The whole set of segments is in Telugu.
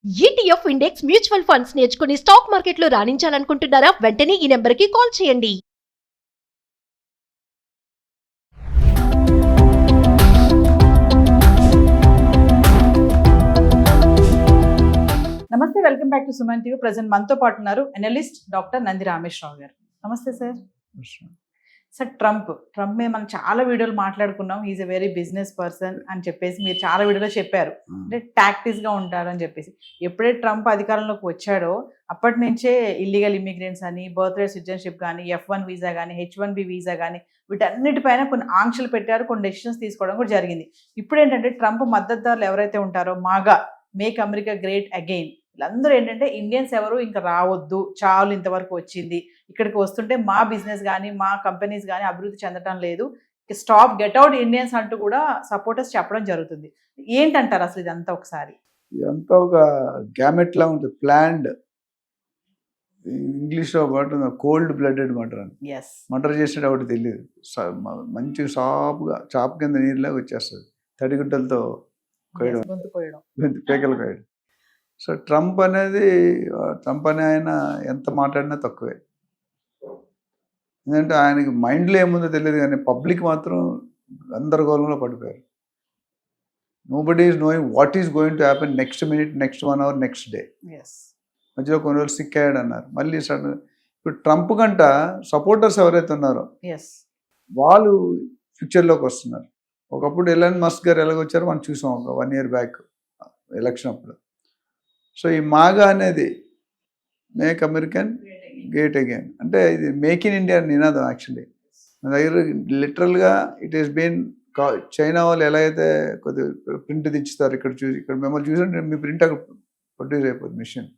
ఈటీఎఫ్ ఇండెక్స్ మ్యూచువల్ ఫండ్స్ నేర్చుకుని స్టాక్ మార్కెట్లో రాణించాలనుకుంటున్నారా? వెంటనే ఈ నెంబర్కి కాల్ చేయండి. నమస్తే, welcome back to Suman TV. Present మనతో పాటు ఉన్నారు అనలిస్ట్ డాక్టర్ నంది రామేశ్వరరావు గారు. నమస్తే సార్. సార్, ట్రంప్ మీద మనం చాలా వీడియోలు మాట్లాడుకున్నాం. Is a very business person అని చెప్పేసి మీరు చాలా వీడియోలో చెప్పారు. అంటే టాక్టిక్స్గా ఉంటారు అని చెప్పేసి. ఎప్పుడైతే ట్రంప్ అధికారంలోకి వచ్చాడో అప్పటి నుంచే ఇల్లీగల్ ఇమిగ్రెంట్స్ అని, బర్త్ రేట్ సిటిజన్షిప్ కానీ, F1 వీసా కానీ, H1B వీసా కానీ, వీటన్నిటిపైన కొన్ని ఆంక్షలు పెట్టారు, కొన్ని డెసిషన్స్ తీసుకోవడం కూడా జరిగింది. ఇప్పుడు ఏంటంటే ట్రంప్ మద్దతుదారులు ఎవరైతే ఉంటారో, మాగా మేక్ అమెరికా గ్రేట్ అగైన్, వీళ్ళందరూ ఏంటంటే ఇండియన్స్ ఎవరు ఇంకా రావద్దు, చాలు ఇంతవరకు వచ్చింది, ఇక్కడికి వస్తుంటే మా బిజినెస్ కానీ మా కంపెనీస్ కానీ అభివృద్ధి చెందటం లేదు, స్టాప్ గెట్ అవుట్ ఇండియన్స్ అంటూ కూడా సపోర్టర్స్ చెప్పడం జరుగుతుంది. ఏంటంటారు అసలు ఇదంతా? ఒకసారి ఇదంతా ఒక గ్యామెట్ లా ఉంటుంది, ప్లాన్డ్. ఇంగ్లీష్లో వర్డ్ కోల్డ్ బ్లడెడ్ మర్డర్ అని. మర్డర్ చేసేటప్పుడు ఒకటి తెలియదు, మంచి చాప్ కింద నీరులాగా వచ్చేస్తుంది, తడిగుడ్డలతో పేకలు కోయడం. సో ట్రంప్ అనే ఆయన ఎంత మాట్లాడినా తక్కువే. ఎందుకంటే ఆయనకి మైండ్లో ఏముందో తెలియదు, కానీ పబ్లిక్ మాత్రం గందరగోళంలో పడిపోయారు. Nobody is knowing what is going to happen next minute, next 1 hour, next day. మధ్యలో కొన్ని రోజులు సిక్ అయ్యాడు అన్నారు, మళ్ళీ సడన్. ఇప్పుడు ట్రంప్ కంట సపోర్టర్స్ ఎవరైతే ఉన్నారో వాళ్ళు పిక్చర్లోకి వస్తున్నారు. ఒకప్పుడు ఎలాన్ మస్క్ గారు ఎలాగొచ్చారో మనం చూసాం ఒక 1 year బ్యాక్ ఎలక్షన్ అప్పుడు. సో ఈ మాగా అనేది మేక్ అమెరికన్ గ్రేట్ అగైన్ అంటే ఇది మేక్ ఇన్ ఇండియా నినాదం. యాక్చువల్లీ మన దగ్గర లిటరల్గా ఇట్ ఈస్ బీన్, చైనా వాళ్ళు ఎలా అయితే కొద్దిగా ప్రింట్ తెచ్చుతారు, ఇక్కడ మిమ్మల్ని చూసి మీ ప్రింట్ అక్కడ ప్రొడ్యూస్ అయిపోతుంది మిషన్.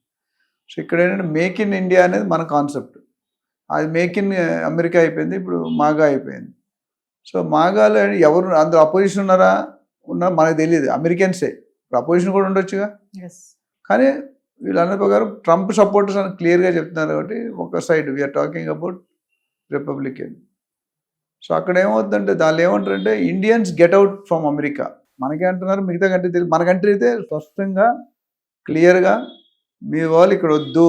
సో ఇక్కడ ఏంటంటే మేక్ ఇన్ ఇండియా అనేది మన కాన్సెప్ట్. అది మేక్ ఇన్ అమెరికా అయిపోయింది, ఇప్పుడు మాగా అయిపోయింది. సో మాగాలో ఎవరు అందులో అపోజిషన్ ఉన్నారా మనకు తెలియదు, అమెరికన్సే. ఇప్పుడు అపోజిషన్ కూడా ఉండొచ్చుగా, కానీ వీళ్ళందరి ప్రకారం ట్రంప్ సపోర్టర్స్ అని క్లియర్గా చెప్తున్నారు. కాబట్టి ఒక side we are talking about Republican. So అక్కడ ఏమవుతుందంటే దానిలో ఏమంటారంటే Indians get out from America. మనకే అంటున్నారు, మిగతా కంట్రీ తెలియదు. మన కంట్రీ అయితే స్పష్టంగా క్లియర్గా మీ వాళ్ళు ఇక్కడ వద్దు,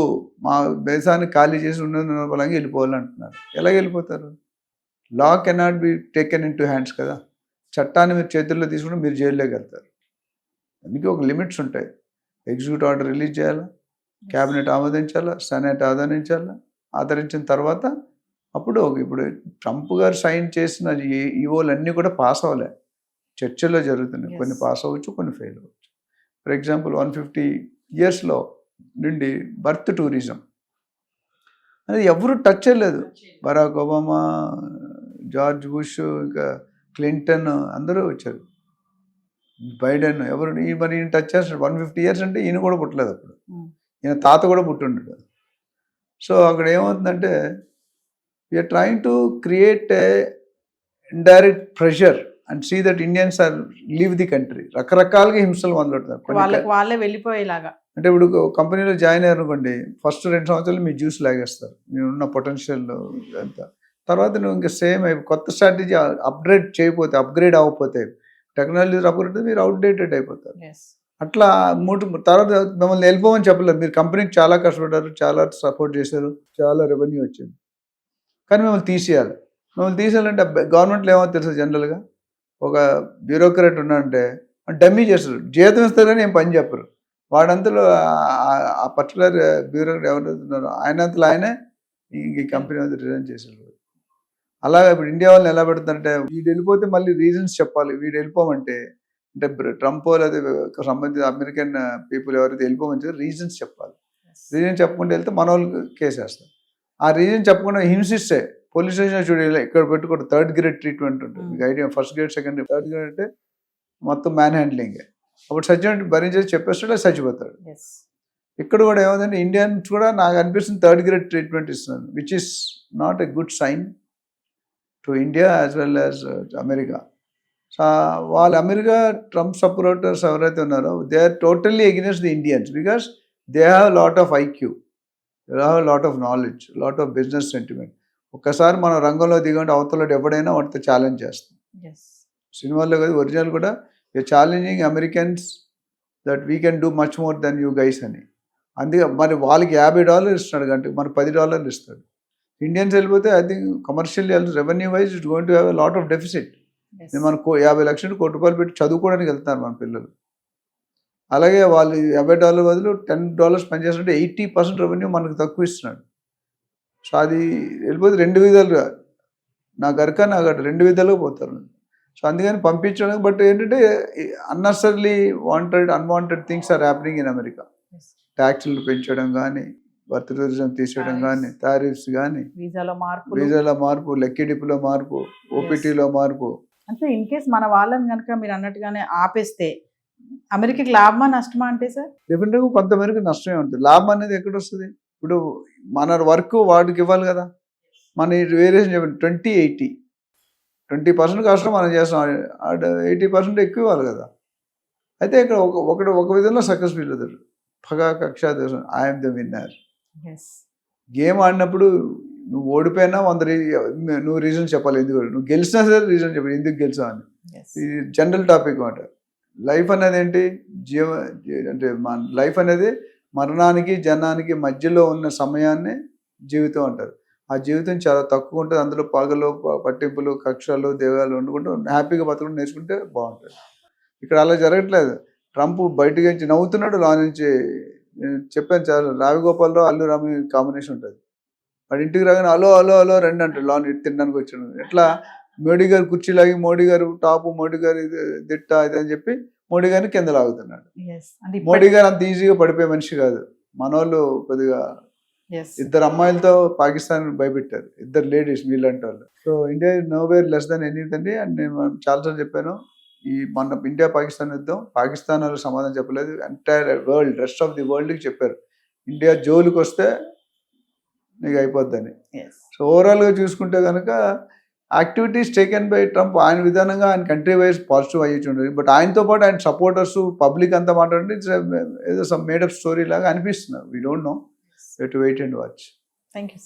మా దేశాన్ని ఖాళీ చేసి ఉన్న బలంగా వెళ్ళిపోవాలి అంటున్నారు. ఎలాగ వెళ్ళిపోతారు? Law cannot be taken into hands కదా. చట్టాన్ని మీరు చేతుల్లో తీసుకుంటే మీరు జైల్లోకి వెళ్తారు. అందుకే ఒక లిమిట్స్ ఉంటాయి. ఎగ్జిక్యూటివ్ ఆర్డర్ రిలీజ్ చేయాలా, క్యాబినెట్ ఆమోదించాలా, సెనెట్ ఆదరించిన తర్వాత అప్పుడు ఇప్పుడు ట్రంప్ గారు సైన్ చేసిన ఈవోలు అన్నీ కూడా పాస్ అవ్వలే, చర్చల్లో జరుగుతున్నాయి. కొన్ని పాస్ అవ్వచ్చు, కొన్ని ఫెయిల్ అవ్వచ్చు. ఫర్ ఎగ్జాంపుల్ 150 yearsలో నుండి బర్త్ టూరిజం అనేది ఎవరు టచ్ చేయలేదు. బరాక్ ఒబామా, జార్జ్ బుష్, ఇంకా క్లింటన్ అందరూ వచ్చారు, బైడెన్, ఎవరు మరి ఈయన టచ్ చేస్తాడు. 150 years అంటే ఈయన కూడా పుట్టలేదు అప్పుడు, ఈయన తాత కూడా పుట్టిండడు. సో అక్కడ ఏమవుతుందంటే we are trying to create a indirect pressure and see that Indians are leave the country. రకరకాలుగా హింసలు మొదలెడతారు, వాళ్ళే వెళ్ళిపోయేలాగా. అంటే ఇప్పుడు కంపెనీలో జాయిన్ అయ్యారు అనుకోండి, ఫస్ట్ 2 సంవత్సరాలు మీ జ్యూస్ లాగేస్తారు, నేనున్న పొటెన్షియల్ అంతా. తర్వాత నువ్వు ఇంకా సేమ్ కొత్త స్ట్రాటజీ అప్గ్రేడ్ అవ్వకపోతే, టెక్నాలజీ అప్గ్రేడ్ మీరు అవుట్డేటెడ్ అయిపోతారు. అట్లా తర్వాత మిమ్మల్ని వెళ్ళిపోమని చెప్పలేదు. మీరు కంపెనీకి చాలా కష్టపడ్డారు, చాలా సపోర్ట్ చేశారు, చాలా రెవెన్యూ వచ్చింది, కానీ మిమ్మల్ని తీసేయాలంటే గవర్నమెంట్లో ఏమో తెలుసు, జనరల్గా ఒక బ్యూరోక్రాట్ ఉన్నాడంటే డమ్మీ చేస్తారు, జీతం ఇస్తారు కానీ ఏం పని చెప్పరు. వాడంతలో ఆ పర్టికులర్ బ్యూరోక్రాట్ ఎవరైతున్నారో ఆయనంతలో ఆయనే ఈ కంపెనీ రిజైన్ చేశారు. అలాగే ఇప్పుడు ఇండియా వాళ్ళని ఎలా పెడుతుందంటే, వీడు వెళ్ళిపోతే మళ్ళీ రీజన్స్ చెప్పాలి. వీడు వెళ్ళిపోమంటే అంటే ట్రంప్ లేదా సంబంధించిన అమెరికన్ పీపుల్ ఎవరైతే వెళ్ళిపోమని రీజన్స్ చెప్పాలి. రీజన్ చెప్పకుండా వెళ్తే మన వాళ్ళు కేసు వేస్తారు. ఆ రీజన్ చెప్పకుండా హింసిస్తే పోలీస్ స్టేషన్ చూడాలి, ఇక్కడ పెట్టుకోండి. 3rd grade ట్రీట్మెంట్ ఉంటుంది మీకు idea. 1st grade, 2nd grade, 3rd grade అంటే మొత్తం మ్యాన్ హ్యాండ్లింగ్. అప్పుడు సచిన్ భరించేసి చెప్పేస్తాడు, చచ్చిపోతాడు. ఇక్కడ కూడా ఏమవుతుందంటే ఇండియన్స్ కూడా నాకు అనిపిస్తుంది 3rd grade ట్రీట్మెంట్ ఇస్తున్నారు, which is not a good sign to India as well as America. So వాళ్ళు అమెరికా ట్రంప్ సపోర్టర్స్ ఎవరైతే ఉన్నారో they are totally against the Indians because they have lot of IQ, they have lot of knowledge, lot of business sentiment. ఒక్కసారి మనం రంగంలో దిగంటే అవతల ఎవడైనా వాటితో ఛాలెంజ్ చేస్తాం. సినిమాల్లో కదా ఒరిజినల్ కూడా challenging Americans that we can do much more than you guys అని. అందుకే మరి వాళ్ళకి $50 ఇస్తున్నాడు గంటకి, మనకు $10 ఇస్తాడు. ఇండియన్స్ వెళ్ళిపోతే I think commercial revenue wise it's going to have a lot of deficit. మనకు 50 లక్షలు ₹1 కోటి పెట్టి చదువుకోవడానికి వెళ్తున్నారు మన పిల్లలు. అలాగే వాళ్ళు $50 బదులు $10 పని చేస్తుంటే 80% రెవెన్యూ మనకు తక్కువ ఇస్తున్నాడు. సో అది వెళ్ళిపోతే 2 విధాలుగా నా గరక నా గట్ట 2 విధాలుగా పోతారు. సో అందుకని పంపించడానికి. బట్ ఏంటంటే unnecessary unwanted things are happening in America. ట్యాక్స్లు పెంచడం కానీ, బర్త్ టూరిజం తీసేయడం కానీ, టారిఫ్స్ కానీ, వీసాలో మార్పు, లెక్కిడిపులో మార్పు, ఓపీటీలో మార్పు. అంటే ఇన్ కేస్ మన వాళ్ళని కనుక మీరు అన్నట్టుగానే ఆపేస్తే అమెరికాకి లాభమా నష్టమా అంటే సార్? డెఫినెట్గా కొంతమేరకు నష్టమే ఉంటుంది. లాభం అనేది ఎక్కడ వస్తుంది? ఇప్పుడు మన వర్క్ వాడికి ఇవ్వాలి కదా. మన వేరియేషన్ చెప్పండి 20-80, 20% కష్టం మనం చేస్తాం, 80% ఎక్కువ ఇవ్వాలి కదా. అయితే ఇక్కడ ఒక విధంలో సక్సెస్ ఫీల్ అవుతాడు. పగా కక్ష దేశం ఐఎమ్ ద విన్నర్. గేమ్ ఆడినప్పుడు నువ్వు ఓడిపోయినా నువ్వు రీజన్ చెప్పాలి ఎందుకు, నువ్వు గెలిచినా సరే రీజన్ చెప్పాలి ఎందుకు గెలిచావు అని. ఇది జనరల్ టాపిక్ మాట. లైఫ్ అనేది ఏంటి? అంటే మన లైఫ్ అనేది మరణానికి జనానికి మధ్యలో ఉన్న సమయాన్ని జీవితం అంటారు. ఆ జీవితం చాలా తక్కువ ఉంటుంది. అందులో పగలు, పట్టింపులు, కక్షలు, దేవాలు వండుకుంటూ హ్యాపీగా బతకడం నేర్చుకుంటే బాగుంటుంది. ఇక్కడ అలా జరగట్లేదు. ట్రంప్ బయటకు నుంచి నవ్వుతున్నాడు, లా నుంచి చెప్పాను చాలా. రావిగోపాలరావు అల్లు రామి కాంబినేషన్ ఉంటుంది. వాడి ఇంటికి రాగానే హలో హలో హలో రండి అంటాడు, లాన్ తినడానికి వచ్చాడు. ఎట్లా మోడీ గారు కుర్చీలాగి, మోడీ గారు టాపు, మోడీ గారు దిట్ట ఇది అని చెప్పి మోడీ గారిని కింద లాగుతున్నాడు. మోడీ గారు అంత ఈజీగా పడిపోయే మనిషి కాదు. మనోళ్ళు కొద్దిగా 2 అమ్మాయిలతో పాకిస్తాన్ భయపెట్టారు, 2 లేడీస్ వీళ్ళంటే వాళ్ళు. So India nowhere less than anything. And నేను చాలాసార్లు చెప్పాను, ఈ మన ఇండియా పాకిస్తాన్ యుద్ధం పాకిస్తాన్ వాళ్ళు సమాధానం చెప్పలేదు, entire world, rest of the వరల్డ్కి చెప్పారు ఇండియా జోలికి వస్తే నీకు అయిపోద్దని. సో ఓవరాల్గా చూసుకుంటే కనుక యాక్టివిటీస్ టేకెన్ బై ట్రంప్ ఆయన విధానంగా ఆయన కంట్రీ వైజ్ పాజిటివ్ అయ్యి ఉండేది. బట్ ఆయనతో పాటు ఆయన సపోర్టర్స్ పబ్లిక్ అంతా మాట్లాడితే ఏదో సమ్ మేడప్ స్టోరీ లాగా అనిపిస్తున్నారు. We don't know, to wait and watch. Thank you.